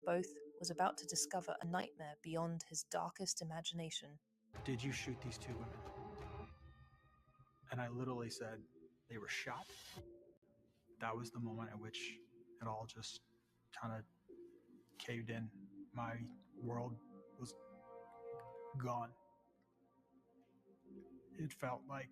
both was about to discover a nightmare beyond his darkest imagination. Did you shoot these two women? And I literally said, they were shot. That was the moment at which it all just kind of caved in. My world was gone. It felt like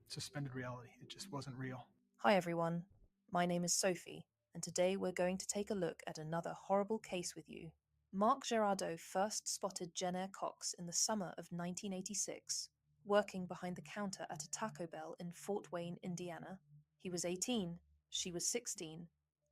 suspended reality. It just wasn't real. Hi everyone, my name is Sophie, and today we're going to take a look at another horrible case with you. Mark Gerardo first spotted Jennair Cox in the summer of 1986, working behind the counter at a Taco Bell in Fort Wayne, Indiana. He was 18, she was 16,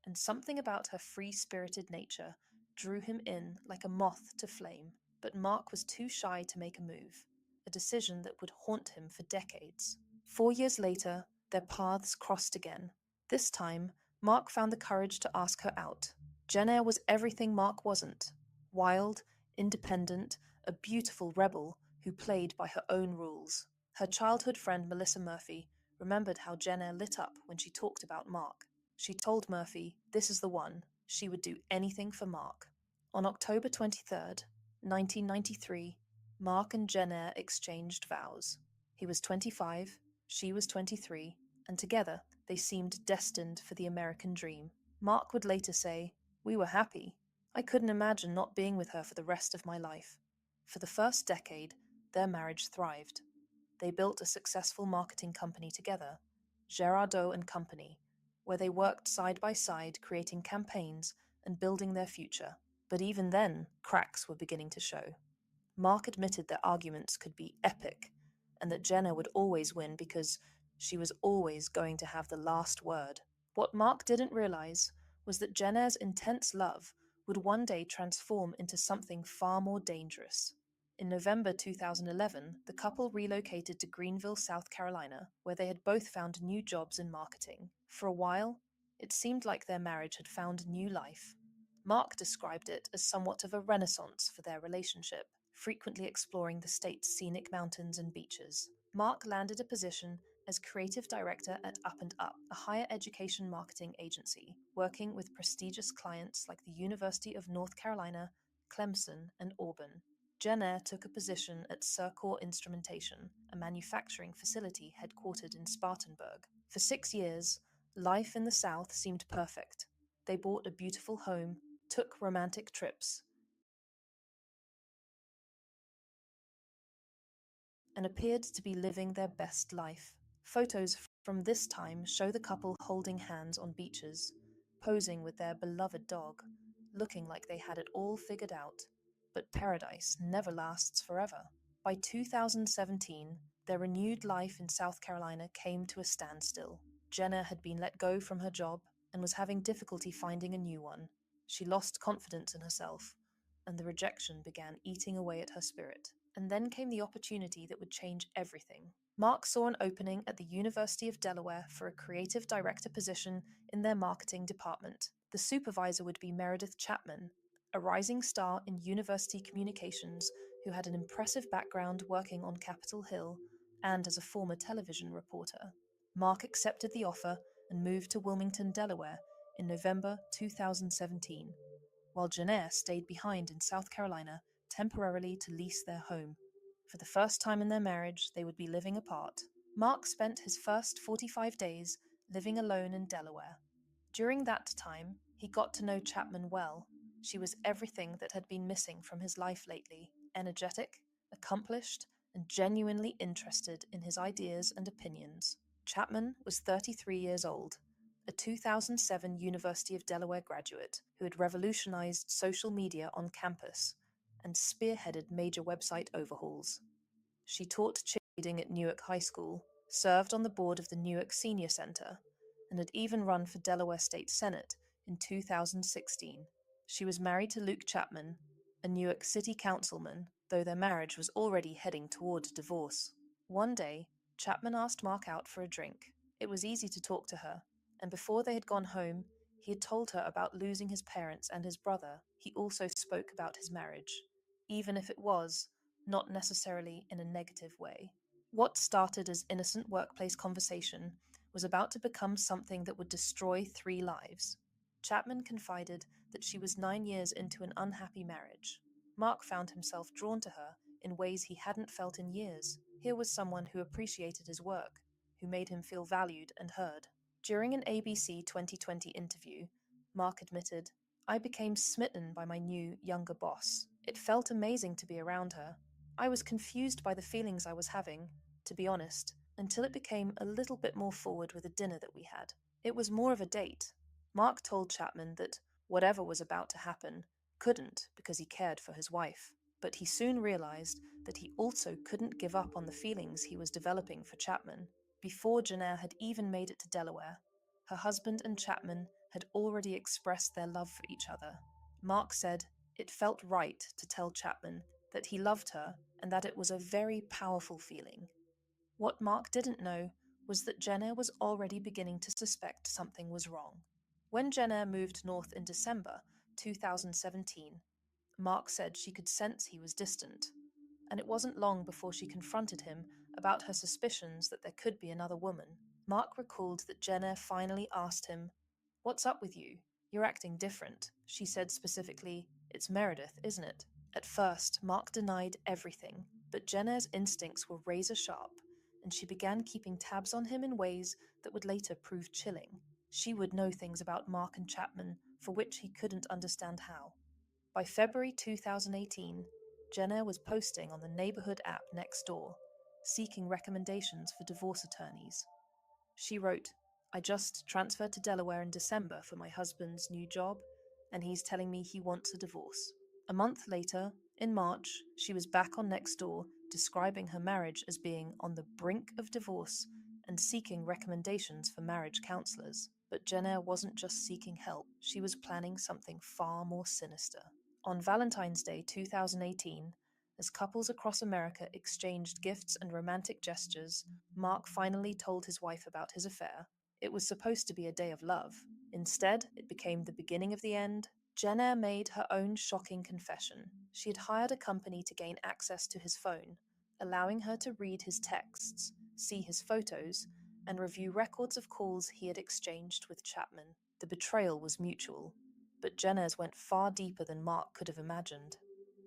and something about her free-spirited nature drew him in like a moth to flame. But Mark was too shy to make a move, a decision that would haunt him for decades. 4 years later, their paths crossed again. This time, Mark found the courage to ask her out. Jennair was everything Mark wasn't. Wild, independent, a beautiful rebel who played by her own rules. Her childhood friend Melissa Murphy remembered how Jennair lit up when she talked about Mark. She told Murphy this is the one, she would do anything for Mark. On October 23rd, 1993, Mark and Jennair exchanged vows. He was 25, she was 23, and together they seemed destined for the American dream. Mark would later say, "We were happy. I couldn't imagine not being with her for the rest of my life." For the first decade, their marriage thrived. They built a successful marketing company together, Gerardo and Company, where they worked side by side creating campaigns and building their future. But even then, cracks were beginning to show. Mark admitted their arguments could be epic, and that Jenna would always win because she was always going to have the last word. What Mark didn't realize was that Jenna's intense love would one day transform into something far more dangerous. In November 2011, the couple relocated to Greenville, South Carolina, where they had both found new jobs in marketing. For a while, it seemed like their marriage had found new life. Mark described it as somewhat of a renaissance for their relationship, frequently exploring the state's scenic mountains and beaches. Mark landed a position as creative director at Up and Up, a higher education marketing agency, working with prestigious clients like the University of North Carolina, Clemson, and Auburn. Jennair took a position at Circor Instrumentation, a manufacturing facility headquartered in Spartanburg. For 6 years, life in the South seemed perfect. They bought a beautiful home, took romantic trips, and appeared to be living their best life. Photos from this time show the couple holding hands on beaches, posing with their beloved dog, looking like they had it all figured out. But paradise never lasts forever. By 2017, their renewed life in South Carolina came to a standstill. Jenna had been let go from her job and was having difficulty finding a new one. She lost confidence in herself, and the rejection began eating away at her spirit. And then came the opportunity that would change everything. Mark saw an opening at the University of Delaware for a creative director position in their marketing department. The supervisor would be Meredith Chapman, a rising star in university communications who had an impressive background working on Capitol Hill and as a former television reporter. Mark accepted the offer and moved to Wilmington, Delaware in November 2017, while Jennair stayed behind in South Carolina temporarily to lease their home. For the first time in their marriage, they would be living apart. Mark spent his first 45 days living alone in Delaware. During that time, he got to know Chapman well. She was everything that had been missing from his life lately: energetic, accomplished, and genuinely interested in his ideas and opinions. Chapman was 33 years old, a 2007 University of Delaware graduate who had revolutionized social media on campus and spearheaded major website overhauls. She taught cheerleading at Newark High School, served on the board of the Newark Senior Center, and had even run for Delaware State Senate in 2016. She was married to Luke Chapman, a Newark City councilman, though their marriage was already heading toward divorce. One day, Chapman asked Mark out for a drink. It was easy to talk to her, and before they had gone home, he had told her about losing his parents and his brother. He also spoke about his marriage, even if it was not necessarily in a negative way. What started as innocent workplace conversation was about to become something that would destroy 3 lives. Chapman confided that she was 9 years into an unhappy marriage. Mark found himself drawn to her in ways he hadn't felt in years. Here was someone who appreciated his work, who made him feel valued and heard. During an ABC 2020 interview, Mark admitted, "I became smitten by my new, younger boss. It felt amazing to be around her. I was confused by the feelings I was having, to be honest, until it became a little bit more forward with a dinner that we had. It was more of a date." Mark told Chapman that whatever was about to happen couldn't because he cared for his wife. But he soon realized that he also couldn't give up on the feelings he was developing for Chapman. Before Jenner had even made it to Delaware, her husband and Chapman had already expressed their love for each other. Mark said it felt right to tell Chapman that he loved her and that it was a very powerful feeling. What Mark didn't know was that Jenner was already beginning to suspect something was wrong. When Jenner moved north in December 2017, Mark said she could sense he was distant, and it wasn't long before she confronted him about her suspicions that there could be another woman. Mark recalled that Jenner finally asked him, "What's up with you? You're acting different." She said specifically, "It's Meredith, isn't it?" At first, Mark denied everything, but Jenner's instincts were razor sharp, and she began keeping tabs on him in ways that would later prove chilling. She would know things about Mark and Chapman for which he couldn't understand how. By February 2018, Jenner was posting on the neighborhood app Nextdoor, seeking recommendations for divorce attorneys. She wrote, "I just transferred to Delaware in December for my husband's new job, and he's telling me he wants a divorce." A month later, in March, she was back on Nextdoor, describing her marriage as being on the brink of divorce and seeking recommendations for marriage counselors. But Jenner wasn't just seeking help, she was planning something far more sinister. On Valentine's Day 2018, as couples across America exchanged gifts and romantic gestures, Mark finally told his wife about his affair. It was supposed to be a day of love. Instead, it became the beginning of the end. Jenner made her own shocking confession. She had hired a company to gain access to his phone, allowing her to read his texts, see his photos, and review records of calls he had exchanged with Chapman. The betrayal was mutual, but Jenner's went far deeper than Mark could have imagined.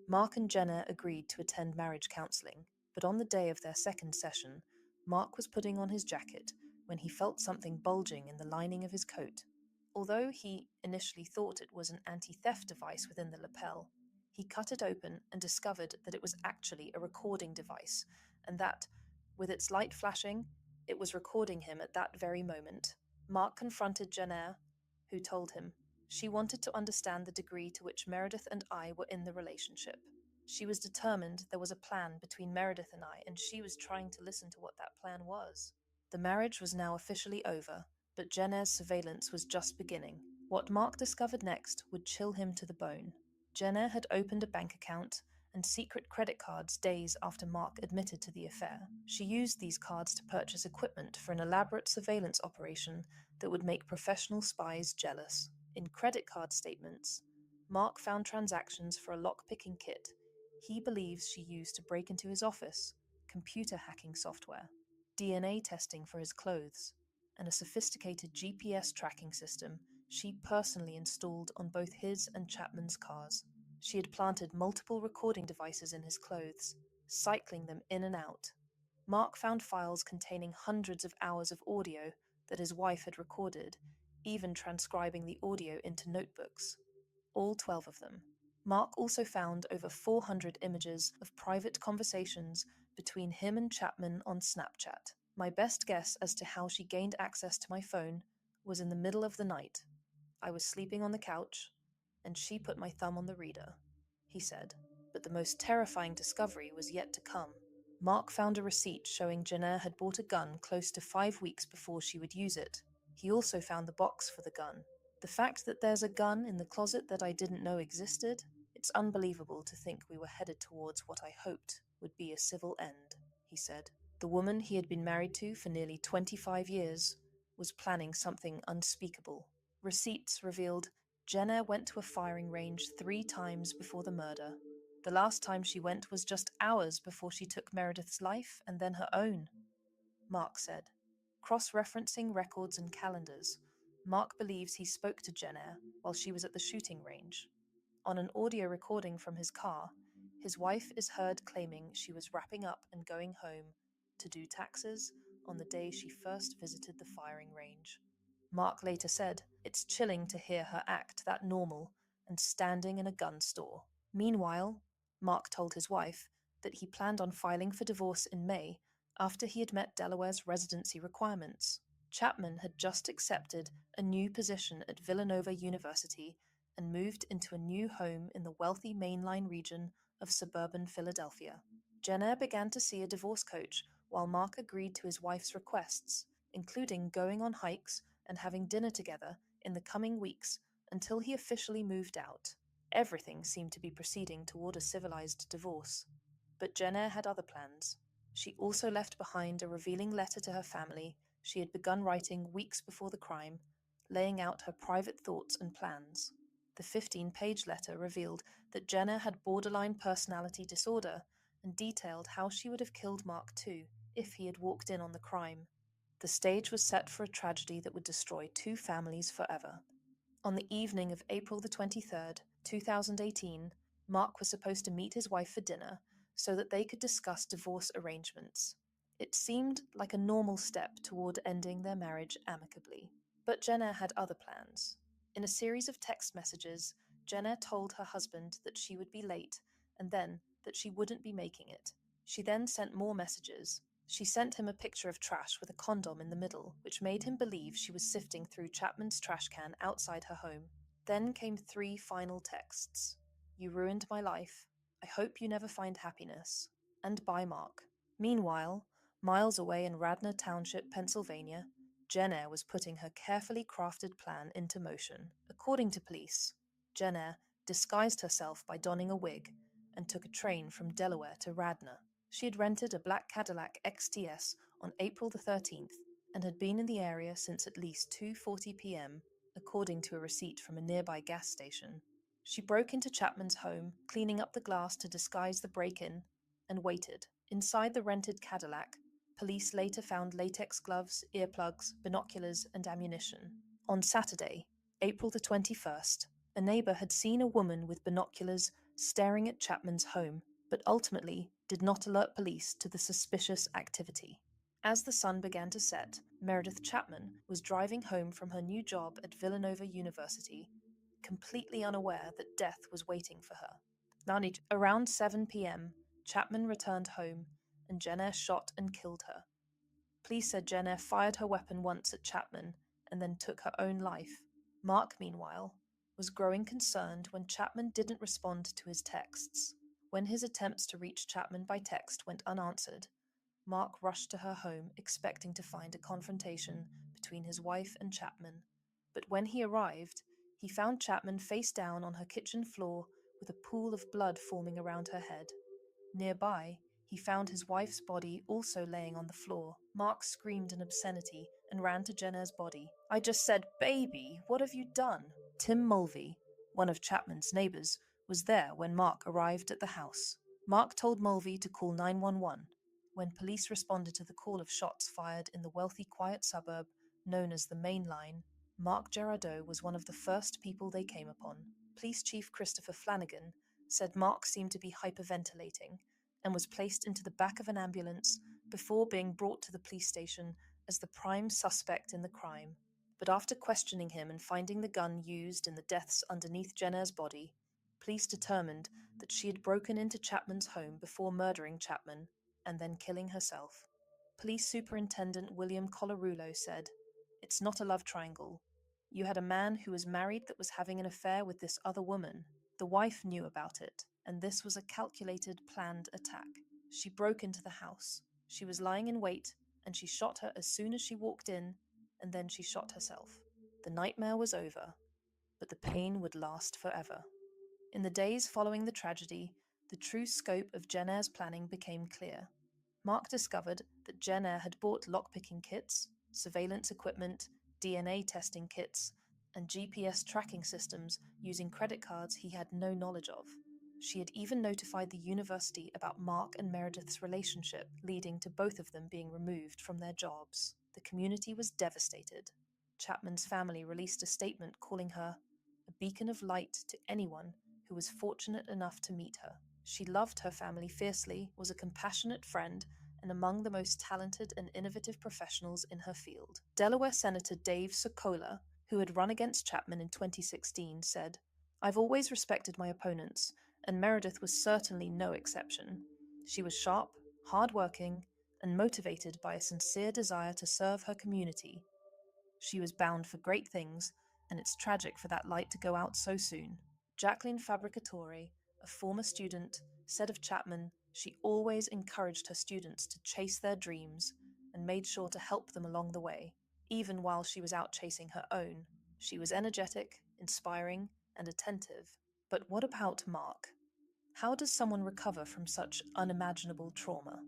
Mark and Jenner agreed to attend marriage counseling, but on the day of their second session, Mark was putting on his jacket when he felt something bulging in the lining of his coat. Although he initially thought it was an anti-theft device within the lapel, he cut it open and discovered that it was actually a recording device, and that, with its light flashing, it was recording him at that very moment. Mark confronted Jenner, who told him, "She wanted to understand the degree to which Meredith and I were in the relationship. She was determined there was a plan between Meredith and I, and she was trying to listen to what that plan was." The marriage was now officially over, but Jenner's surveillance was just beginning. What Mark discovered next would chill him to the bone. Jenner had opened a bank account and secret credit cards days after Mark admitted to the affair. She used these cards to purchase equipment for an elaborate surveillance operation that would make professional spies jealous. In credit card statements, Mark found transactions for a lock-picking kit he believes she used to break into his office, computer hacking software, DNA testing for his clothes, and a sophisticated GPS tracking system she personally installed on both his and Chapman's cars. She had planted multiple recording devices in his clothes, cycling them in and out. Mark found files containing hundreds of hours of audio that his wife had recorded, even transcribing the audio into notebooks. All 12 of them. Mark also found over 400 images of private conversations between him and Chapman on Snapchat. "My best guess as to how she gained access to my phone was in the middle of the night. I was sleeping on the couch, and she put my thumb on the reader," he said. But the most terrifying discovery was yet to come. Mark found a receipt showing Jenner had bought a gun close to 5 weeks before she would use it. He also found the box for the gun. "The fact that there's a gun in the closet that I didn't know existed, it's unbelievable to think we were headed towards what I hoped would be a civil end," he said. The woman he had been married to for nearly 25 years was planning something unspeakable. Receipts revealed Jenner went to a firing range 3 times before the murder. The last time she went was just hours before she took Meredith's life and then her own, Mark said. Cross-referencing records and calendars, Mark believes he spoke to Jenner while she was at the shooting range. On an audio recording from his car, his wife is heard claiming she was wrapping up and going home to do taxes on the day she first visited the firing range. Mark later said, "It's chilling to hear her act that normal and standing in a gun store." Meanwhile, Mark told his wife that he planned on filing for divorce in May after he had met Delaware's residency requirements. Chapman had just accepted a new position at Villanova University and moved into a new home in the wealthy mainline region of suburban Philadelphia. Jenner began to see a divorce coach while Mark agreed to his wife's requests, including going on hikes and having dinner together in the coming weeks until he officially moved out. Everything seemed to be proceeding toward a civilized divorce. But Jenner had other plans. She also left behind a revealing letter to her family she had begun writing weeks before the crime, laying out her private thoughts and plans. The 15-page letter revealed that Jenner had borderline personality disorder and detailed how she would have killed Mark too if he had walked in on the crime. The stage was set for a tragedy that would destroy two families forever. On the evening of April the 23rd, 2018, Mark was supposed to meet his wife for dinner so that they could discuss divorce arrangements. It seemed like a normal step toward ending their marriage amicably. But Jenna had other plans. In a series of text messages, Jenna told her husband that she would be late and then that she wouldn't be making it. She then sent more messages. She sent him a picture of trash with a condom in the middle, which made him believe she was sifting through Chapman's trash can outside her home. Then came 3 final texts. "You ruined my life. I hope you never find happiness." And "Bye, Mark." Meanwhile, miles away in Radnor Township, Pennsylvania, Jenner was putting her carefully crafted plan into motion. According to police, Jenner disguised herself by donning a wig and took a train from Delaware to Radnor. She had rented a black Cadillac XTS on April the 13th and had been in the area since at least 2:40 p.m., according to a receipt from a nearby gas station. She broke into Chapman's home, cleaning up the glass to disguise the break-in, and waited. Inside the rented Cadillac, police later found latex gloves, earplugs, binoculars, and ammunition. On Saturday, April the 21st, a neighbor had seen a woman with binoculars staring at Chapman's home, but ultimately did not alert police to the suspicious activity. As the sun began to set, Meredith Chapman was driving home from her new job at Villanova University, completely unaware that death was waiting for her. Around 7 p.m., Chapman returned home, and Jenner shot and killed her. Police said Jenner fired her weapon once at Chapman and then took her own life. Mark, meanwhile, was growing concerned when Chapman didn't respond to his texts. When his attempts to reach Chapman by text went unanswered, Mark rushed to her home expecting to find a confrontation between his wife and Chapman. But when he arrived, he found Chapman face down on her kitchen floor with a pool of blood forming around her head. Nearby, he found his wife's body also laying on the floor. Mark screamed an obscenity and ran to Jenner's body. "I just said, baby, what have you done?" Tim Mulvey, one of Chapman's neighbors, was there when Mark arrived at the house. Mark told Mulvey to call 911. When police responded to the call of shots fired in the wealthy, quiet suburb known as the Main Line, Mark Gerardeau was one of the first people they came upon. Police Chief Christopher Flanagan said Mark seemed to be hyperventilating and was placed into the back of an ambulance before being brought to the police station as the prime suspect in the crime. But after questioning him and finding the gun used in the deaths underneath Jenner's body, police determined that she had broken into Chapman's home before murdering Chapman and then killing herself. Police Superintendent William Colarulo said, "It's not a love triangle. You had a man who was married that was having an affair with this other woman. The wife knew about it, and this was a calculated, planned attack. She broke into the house. She was lying in wait, and she shot her as soon as she walked in, and then she shot herself. The nightmare was over, but the pain would last forever." In the days following the tragedy, the true scope of Jenner's planning became clear. Mark discovered that Jenner had bought lockpicking kits, surveillance equipment, DNA testing kits, and GPS tracking systems using credit cards he had no knowledge of. She had even notified the university about Mark and Meredith's relationship, leading to both of them being removed from their jobs. The community was devastated. Chapman's family released a statement calling her a beacon of light to anyone who was fortunate enough to meet her. She loved her family fiercely, was a compassionate friend, and among the most talented and innovative professionals in her field. Delaware Senator Dave Sokola, who had run against Chapman in 2016, said, "I've always respected my opponents, and Meredith was certainly no exception. She was sharp, hard-working, and motivated by a sincere desire to serve her community. She was bound for great things, and it's tragic for that light to go out so soon." Jacqueline Fabricatore, a former student, said of Chapman, "She always encouraged her students to chase their dreams and made sure to help them along the way, even while she was out chasing her own. She was energetic, inspiring, and attentive." But what about Mark? How does someone recover from such unimaginable trauma?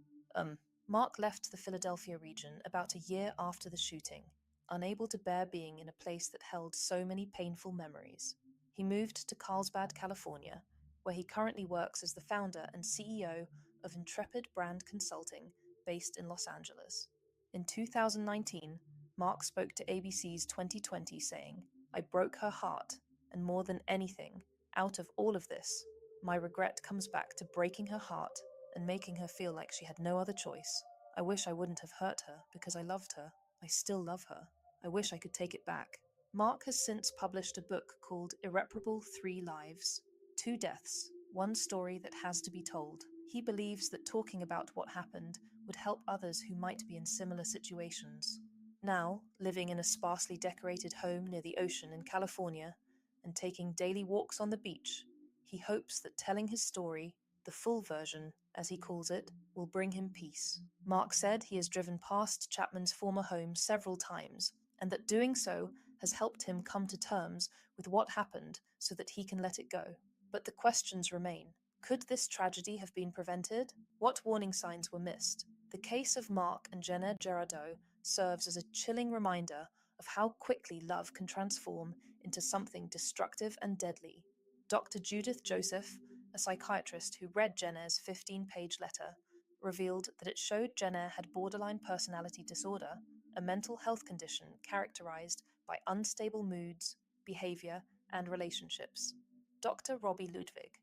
Mark left the Philadelphia region about a year after the shooting, unable to bear being in a place that held so many painful memories. He moved to Carlsbad, California, where he currently works as the founder and CEO of Intrepid Brand Consulting, based in Los Angeles. In 2019, Mark spoke to ABC's 2020 saying, "I broke her heart, and more than anything, out of all of this, my regret comes back to breaking her heart and making her feel like she had no other choice. I wish I wouldn't have hurt her because I loved her. I still love her. I wish I could take it back." Mark has since published a book called Irreparable 3 Lives, 2 Deaths, One Story That Has to Be Told. He believes that talking about what happened would help others who might be in similar situations. Now, living in a sparsely decorated home near the ocean in California and taking daily walks on the beach, he hopes that telling his story, the full version, as he calls it, will bring him peace. Mark said he has driven past Chapman's former home several times, and that doing so has helped him come to terms with what happened so that he can let it go. But the questions remain. Could this tragedy have been prevented? What warning signs were missed? The case of Mark and Jenna Gerardo serves as a chilling reminder of how quickly love can transform into something destructive and deadly. Dr. Judith Joseph, a psychiatrist who read Jenna's 15-page letter, revealed that it showed Jenna had borderline personality disorder, a mental health condition characterized by unstable moods, behavior, and relationships. Dr. Robbie Ludwig,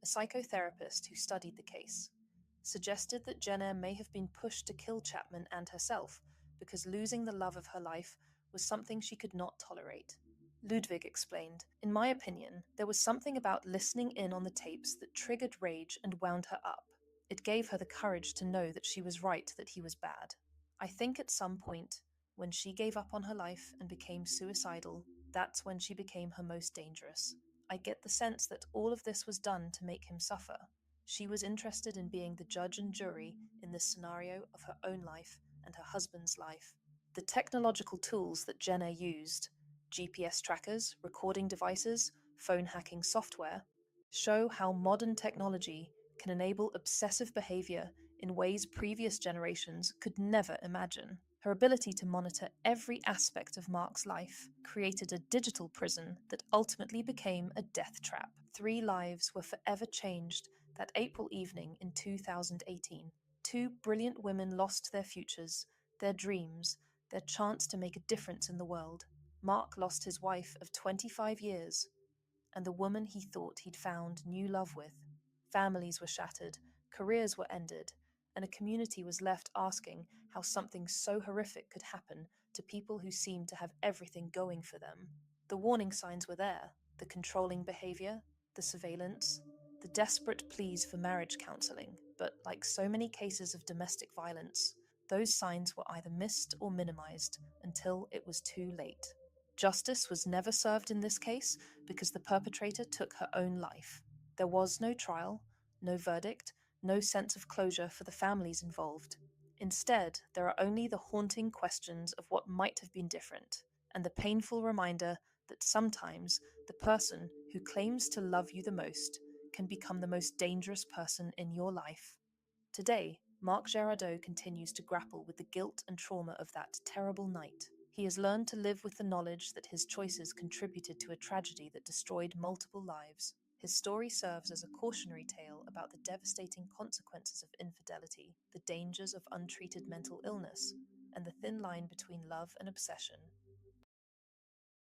a psychotherapist who studied the case, suggested that Jenna may have been pushed to kill Chapman and herself because losing the love of her life was something she could not tolerate. Ludwig explained, "In my opinion, there was something about listening in on the tapes that triggered rage and wound her up. It gave her the courage to know that she was right, that he was bad. I think at some point, when she gave up on her life and became suicidal, that's when she became her most dangerous. I get the sense that all of this was done to make him suffer. She was interested in being the judge and jury in this scenario of her own life and her husband's life." The technological tools that Jenna used, GPS trackers, recording devices, phone hacking software, show how modern technology can enable obsessive behavior in ways previous generations could never imagine. Her ability to monitor every aspect of Mark's life created a digital prison that ultimately became a death trap. 3 lives were forever changed that April evening in 2018. 2 brilliant women lost their futures, their dreams, their chance to make a difference in the world. Mark lost his wife of 25 years, and the woman he thought he'd found new love with. Families were shattered, careers were ended, and a community was left asking how something so horrific could happen to people who seemed to have everything going for them. The warning signs were there: the controlling behavior, the surveillance, the desperate pleas for marriage counseling. But like so many cases of domestic violence, those signs were either missed or minimized until it was too late. Justice was never served in this case because the perpetrator took her own life. There was no trial, no verdict, no sense of closure for the families involved. Instead, there are only the haunting questions of what might have been different, and the painful reminder that sometimes the person who claims to love you the most can become the most dangerous person in your life. Today, Mark Gerardo continues to grapple with the guilt and trauma of that terrible night. He has learned to live with the knowledge that his choices contributed to a tragedy that destroyed multiple lives. His story serves as a cautionary tale about the devastating consequences of infidelity, the dangers of untreated mental illness, and the thin line between love and obsession.